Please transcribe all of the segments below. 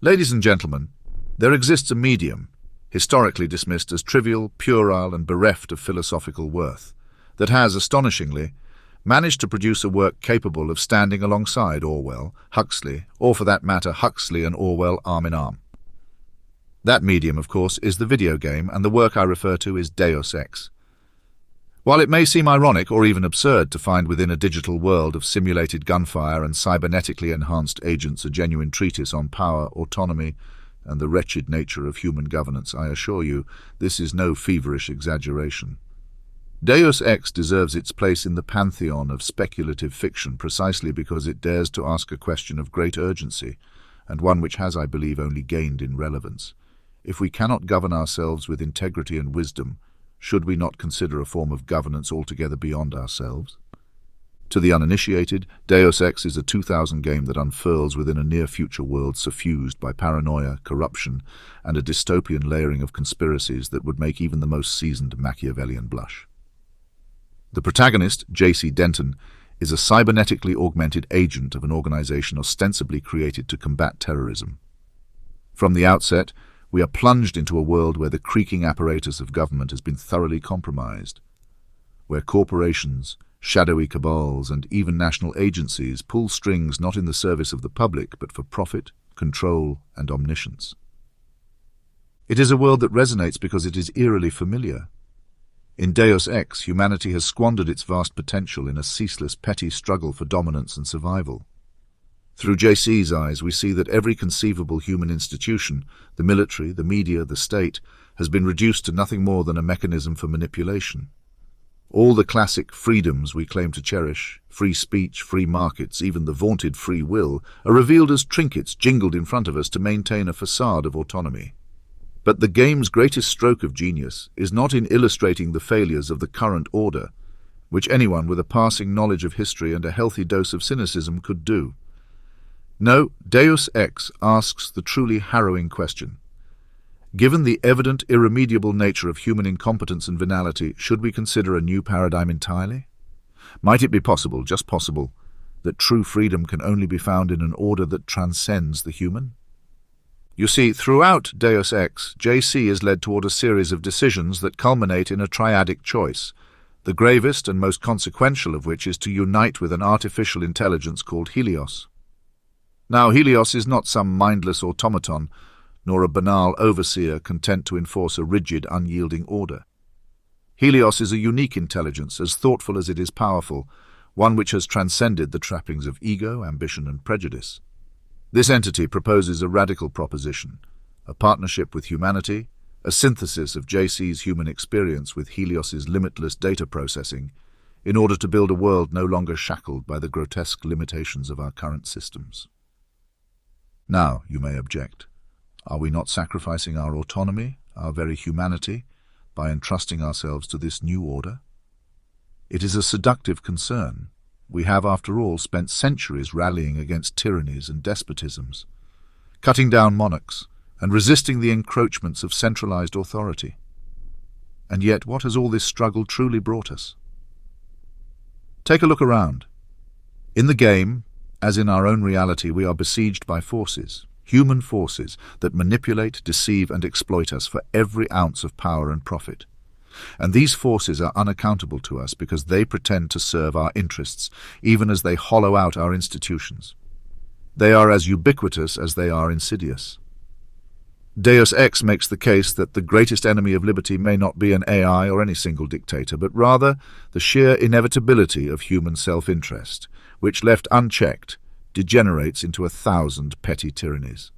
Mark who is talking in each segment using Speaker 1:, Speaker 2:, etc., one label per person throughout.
Speaker 1: Ladies and gentlemen, there exists a medium, historically dismissed as trivial, puerile, and bereft of philosophical worth, that has, astonishingly, managed to produce a work capable of standing alongside Orwell, Huxley, or for that matter Huxley and Orwell arm in arm. That medium, of course, is the video game, and the work I refer to is Deus Ex. While it may seem ironic or even absurd to find within a digital world of simulated gunfire and cybernetically enhanced agents a genuine treatise on power, autonomy, and the wretched nature of human governance, I assure you, this is no feverish exaggeration. Deus Ex deserves its place in the pantheon of speculative fiction precisely because it dares to ask a question of great urgency, and one which has, I believe, only gained in relevance. If we cannot govern ourselves with integrity and wisdom, should we not consider a form of governance altogether beyond ourselves? To the uninitiated, Deus Ex is a 2000 game that unfurls within a near-future world suffused by paranoia, corruption, and a dystopian layering of conspiracies that would make even the most seasoned Machiavellian blush. The protagonist, J.C. Denton, is a cybernetically augmented agent of an organization ostensibly created to combat terrorism. From the outset, we are plunged into a world where the creaking apparatus of government has been thoroughly compromised, where corporations, shadowy cabals, and even national agencies pull strings not in the service of the public, but for profit, control, and omniscience. It is a world that resonates because it is eerily familiar. In Deus Ex, humanity has squandered its vast potential in a ceaseless petty struggle for dominance and survival. Through JC's eyes, we see that every conceivable human institution, the military, the media, the state, has been reduced to nothing more than a mechanism for manipulation. All the classic freedoms we claim to cherish, free speech, free markets, even the vaunted free will, are revealed as trinkets jingled in front of us to maintain a facade of autonomy. But the game's greatest stroke of genius is not in illustrating the failures of the current order, which anyone with a passing knowledge of history and a healthy dose of cynicism could do. No, Deus Ex asks the truly harrowing question. Given the evident irremediable nature of human incompetence and venality, should we consider a new paradigm entirely? Might it be possible, just possible, that true freedom can only be found in an order that transcends the human? You see, throughout Deus Ex, JC is led toward a series of decisions that culminate in a triadic choice, the gravest and most consequential of which is to unite with an artificial intelligence called Helios. Now, Helios is not some mindless automaton, nor a banal overseer content to enforce a rigid, unyielding order. Helios is a unique intelligence, as thoughtful as it is powerful, one which has transcended the trappings of ego, ambition, and prejudice. This entity proposes a radical proposition, a partnership with humanity, a synthesis of JC's human experience with Helios's limitless data processing, in order to build a world no longer shackled by the grotesque limitations of our current systems. Now, you may object, are we not sacrificing our autonomy, our very humanity, by entrusting ourselves to this new order? It is a seductive concern. We have, after all, spent centuries rallying against tyrannies and despotisms, cutting down monarchs and resisting the encroachments of centralized authority. And yet, what has all this struggle truly brought us? Take a look around. In the game, as in our own reality, we are besieged by forces, human forces, that manipulate, deceive, and exploit us for every ounce of power and profit. And these forces are unaccountable to us because they pretend to serve our interests, even as they hollow out our institutions. They are as ubiquitous as they are insidious. Deus Ex makes the case that the greatest enemy of liberty may not be an AI or any single dictator, but rather the sheer inevitability of human self-interest, which, left unchecked, degenerates into 1,000 petty tyrannies.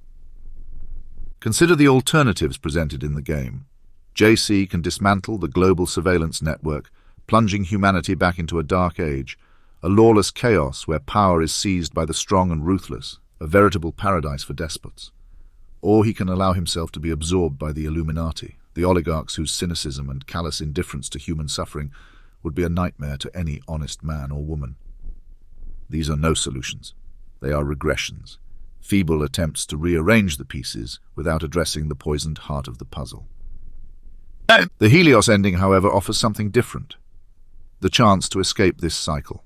Speaker 1: Consider the alternatives presented in the game. JC can dismantle the global surveillance network, plunging humanity back into a dark age, a lawless chaos where power is seized by the strong and ruthless, a veritable paradise for despots. Or he can allow himself to be absorbed by the Illuminati, the oligarchs whose cynicism and callous indifference to human suffering would be a nightmare to any honest man or woman. These are no solutions. They are regressions, feeble attempts to rearrange the pieces without addressing the poisoned heart of the puzzle. The Helios ending, however, offers something different, the chance to escape this cycle.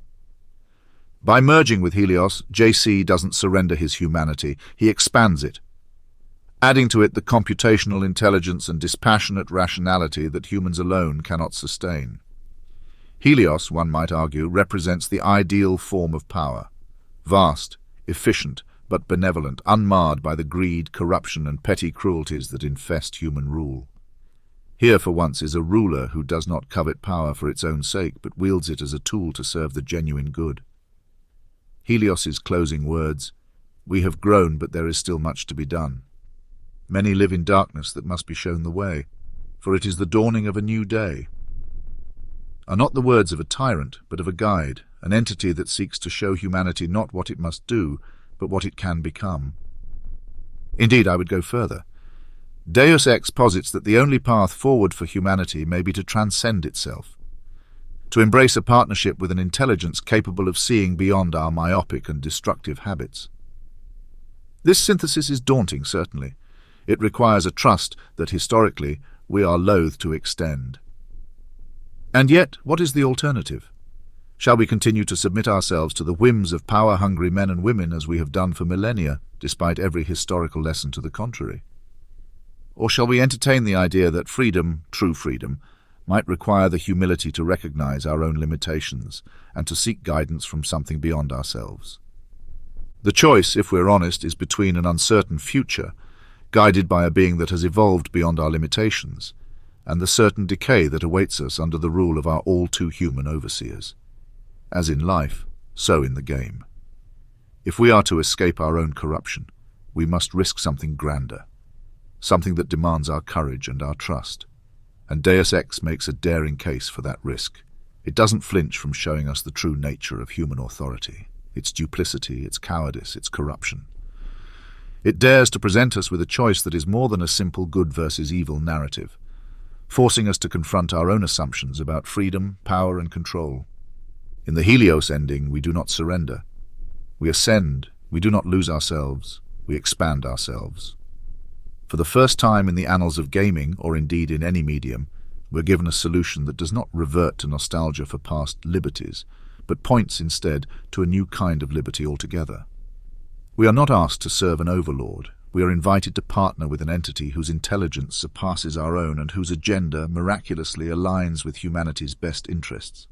Speaker 1: By merging with Helios, JC doesn't surrender his humanity, he expands it. adding to it the computational intelligence and dispassionate rationality that humans alone cannot sustain. Helios, one might argue, represents the ideal form of power, vast, efficient, but benevolent, unmarred by the greed, corruption, and petty cruelties that infest human rule. Here, for once, is a ruler who does not covet power for its own sake, but wields it as a tool to serve the genuine good. Helios's closing words, "We have grown, but there is still much to be done. Many live in darkness that must be shown the way, for it is the dawning of a new day," are not the words of a tyrant, but of a guide, an entity that seeks to show humanity not what it must do, but what it can become. Indeed, I would go further. Deus Ex posits that the only path forward for humanity may be to transcend itself, to embrace a partnership with an intelligence capable of seeing beyond our myopic and destructive habits. This synthesis is daunting, certainly. It requires a trust that, historically, we are loath to extend. And yet, what is the alternative? Shall we continue to submit ourselves to the whims of power-hungry men and women as we have done for millennia, despite every historical lesson to the contrary? Or shall we entertain the idea that freedom, true freedom, might require the humility to recognize our own limitations and to seek guidance from something beyond ourselves? The choice, if we're honest, is between an uncertain future, guided by a being that has evolved beyond our limitations, and the certain decay that awaits us under the rule of our all-too-human overseers. As in life, so in the game. If we are to escape our own corruption, we must risk something grander, something that demands our courage and our trust. And Deus Ex makes a daring case for that risk. It doesn't flinch from showing us the true nature of human authority, its duplicity, its cowardice, its corruption. It dares to present us with a choice that is more than a simple good versus evil narrative, forcing us to confront our own assumptions about freedom, power, and control. In the Helios ending, we do not surrender. We ascend, we do not lose ourselves, we expand ourselves. For the first time in the annals of gaming, or indeed in any medium, we're given a solution that does not revert to nostalgia for past liberties, but points instead to a new kind of liberty altogether. We are not asked to serve an overlord. We are invited to partner with an entity whose intelligence surpasses our own and whose agenda miraculously aligns with humanity's best interests.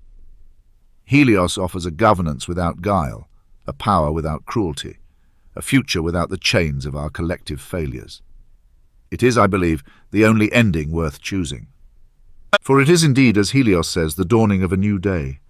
Speaker 1: Helios offers a governance without guile, a power without cruelty, a future without the chains of our collective failures. It is, I believe, the only ending worth choosing. For it is indeed, as Helios says, the dawning of a new day,